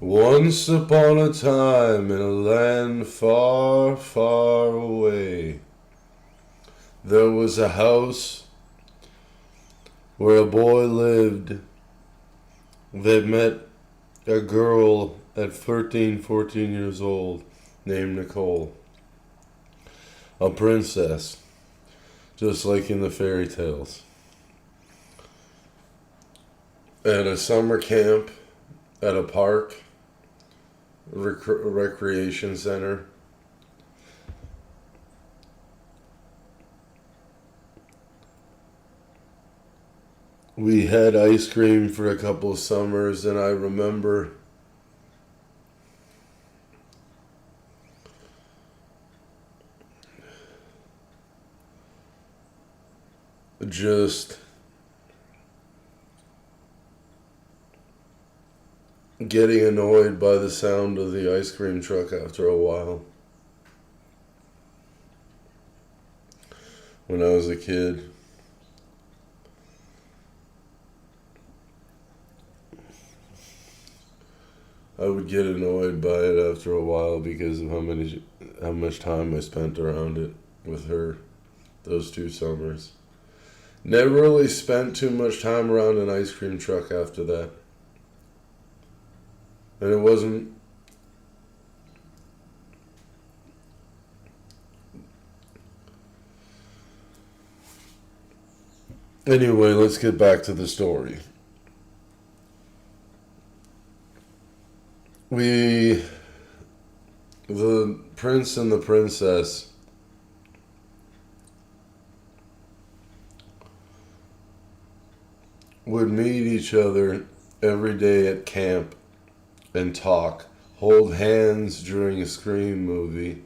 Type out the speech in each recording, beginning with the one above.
Once upon a time in a land far, far away, there was a house where a boy lived that met a girl at 13, 14 years old named Nicole. A princess, just like in the fairy tales. At a summer camp, at a park, recreation center, we had ice cream for a couple of summers, and I remember just getting annoyed by the sound of the ice cream truck after a while. When I was a kid, I would get annoyed by it after a while because of how much time I spent around it with her those 2 summers. Never really spent too much time around an ice cream truck after that. And it wasn't Anyway, let's get back to the story. The prince and the princess would meet each other every day at camp and talk, hold hands during a Scream movie,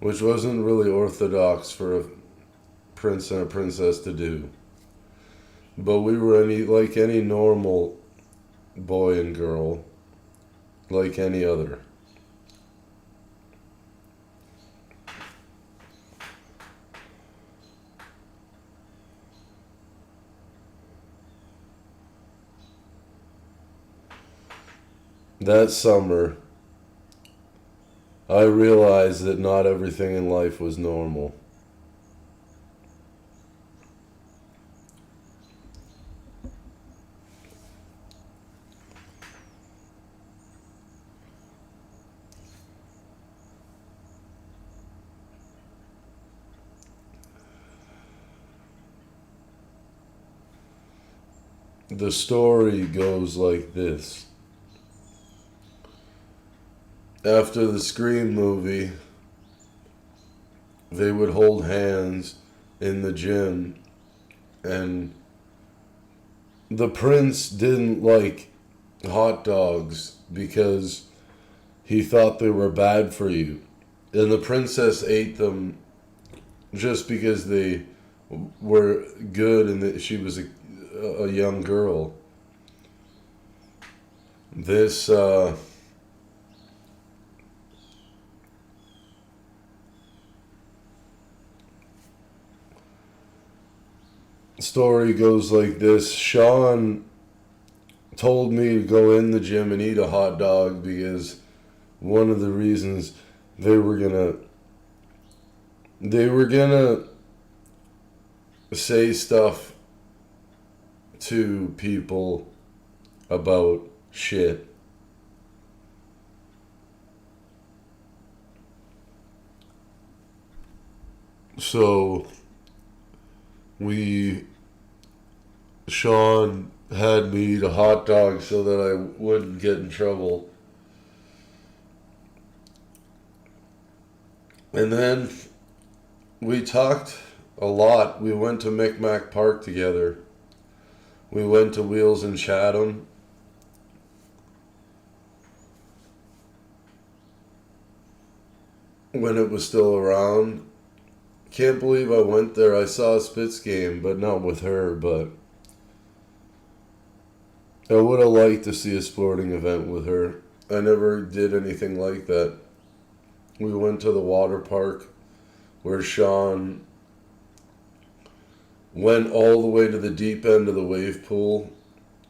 which wasn't really orthodox for a prince and a princess to do. But we were like any normal boy and girl, like any other. That summer, I realized that not everything in life was normal. The story goes like this. After the Scream movie, they would hold hands in the gym, and the prince didn't like hot dogs because he thought they were bad for you. And the princess ate them just because they were good and that she was a young girl. This story goes like this. Sean told me to go in the gym and eat a hot dog because one of the reasons they were gonna say stuff to people about shit. So Sean had me eat a hot dog so that I wouldn't get in trouble. And then we talked a lot. We went to Micmac Park together. We went to Wheels in Chatham. When it was still around. Can't believe I went there. I saw a Spitz game, but not with her, but I would have liked to see a sporting event with her. I never did anything like that. We went to the water park where Sean went all the way to the deep end of the wave pool.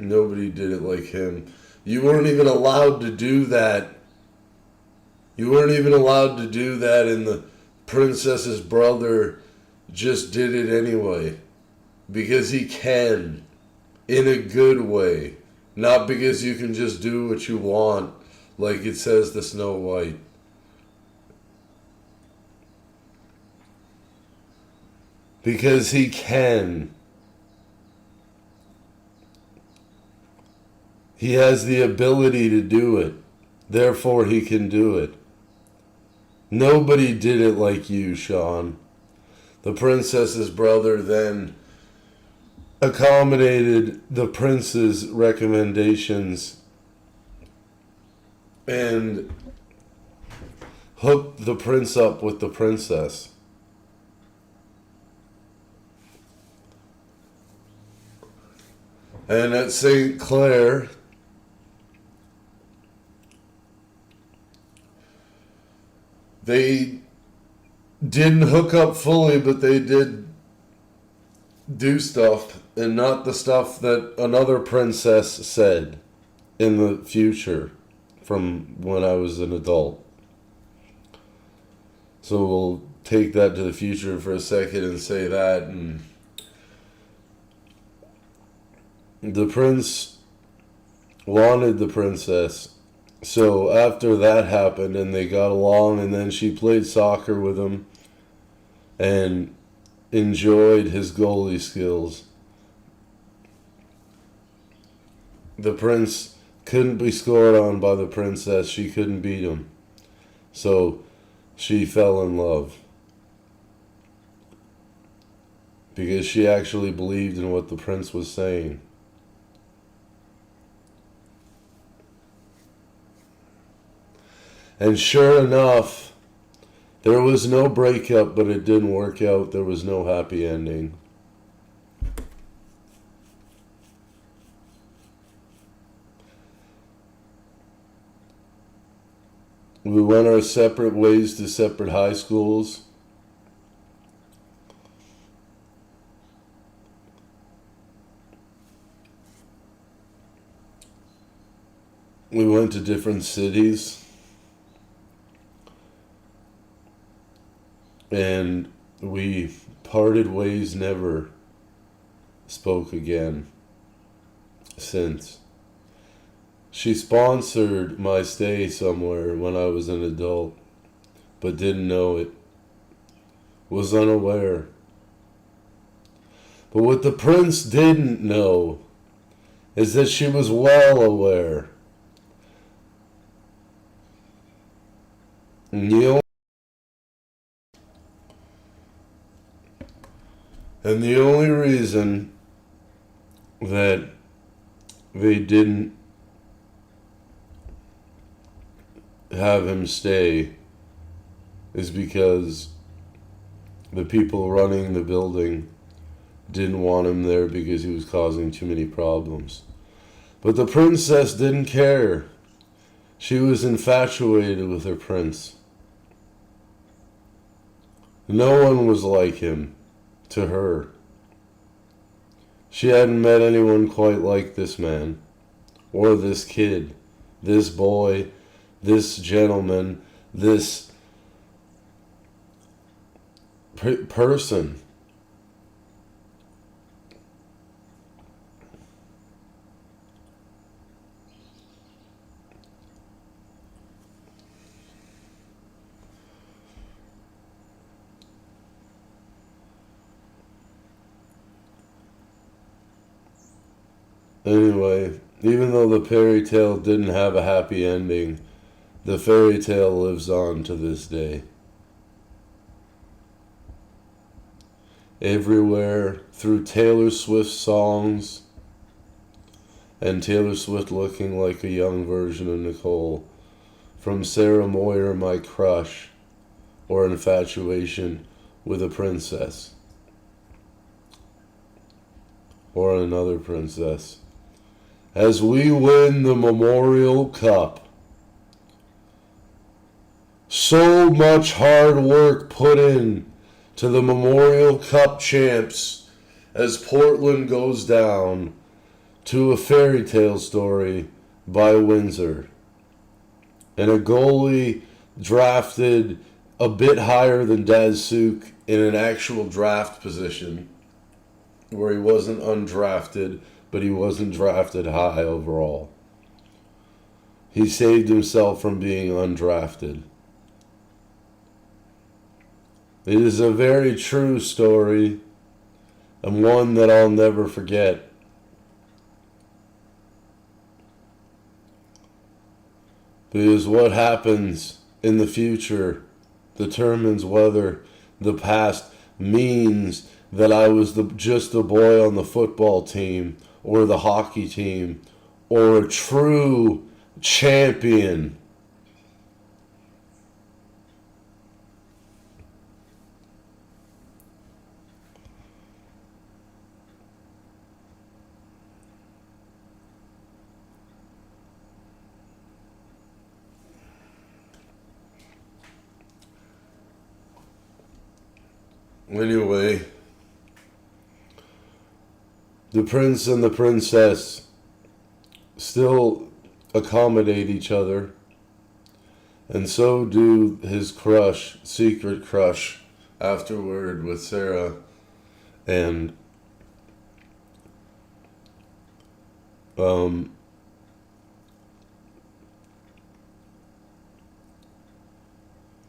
Nobody did it like him. You weren't even allowed to do that. You weren't even allowed to do that, and the princess's brother just did it anyway. Because he can. In a good way. Not because you can just do what you want, like it says to Snow White. Because he can. He has the ability to do it. Therefore, he can do it. Nobody did it like you, Sean. The princess's brother then accommodated the prince's recommendations and hooked the prince up with the princess. And at St. Clair, they didn't hook up fully, but they did do stuff, and not the stuff that another princess said in the future from when I was an adult. So we'll take that to the future for a second and say that. And the prince wanted the princess. So after that happened and they got along, and then she played soccer with him and enjoyed his goalie skills, the prince couldn't be scored on by the princess. She couldn't beat him. So she fell in love. Because she actually believed in what the prince was saying. And sure enough, there was no breakup, but it didn't work out. There was no happy ending. We went our separate ways to separate high schools. We went to different cities. And we parted ways, never spoke again since. She sponsored my stay somewhere when I was an adult, but didn't know it. Was unaware. But what the prince didn't know is that she was well aware. And the only reason that they didn't have him stay is because the people running the building didn't want him there because he was causing too many problems. But the princess didn't care. She was infatuated with her prince. No one was like him. To her. She hadn't met anyone quite like this man, or this kid, this boy, this gentleman, this person. Anyway, even though the fairy tale didn't have a happy ending, the fairy tale lives on to this day. Everywhere, through Taylor Swift songs, and Taylor Swift looking like a young version of Nicole, from Sarah Moyer, my crush, or infatuation with a princess, or another princess. As we win the Memorial Cup, so much hard work put in to the Memorial Cup champs as Portland goes down to a fairy tale story by Windsor. And a goalie drafted a bit higher than Datsuk in an actual draft position, where he wasn't undrafted, but he wasn't drafted high overall. He saved himself from being undrafted. It is a very true story, and one that I'll never forget. Because what happens in the future determines whether the past means that I was just a boy on the football team or the hockey team or a true champion. Anyway, the prince and the princess still accommodate each other, and so do his crush, secret crush, afterward with Sarah, and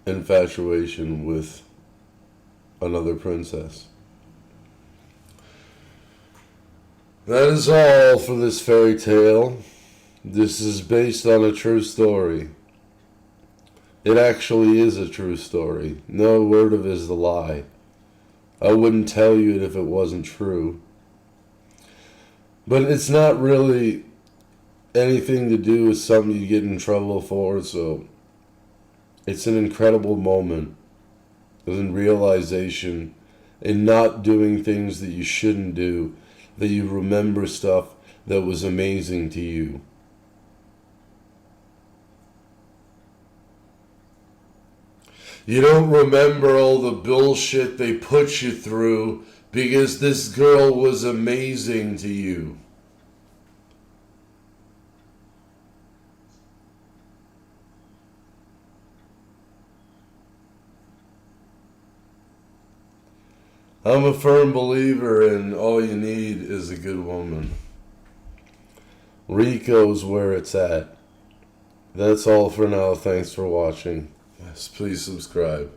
infatuation with another princess. That is all for this fairy tale. This is based on a true story. It actually is a true story. No word of it is a lie. I wouldn't tell you it if it wasn't true. But it's not really anything to do with something you get in trouble for, so it's an incredible moment. In realization, in not doing things that you shouldn't do, that you remember stuff that was amazing to you. You don't remember all the bullshit they put you through because this girl was amazing to you. I'm a firm believer in all you need is a good woman. Rico's where it's at. That's all for now. Thanks for watching. Yes, please subscribe.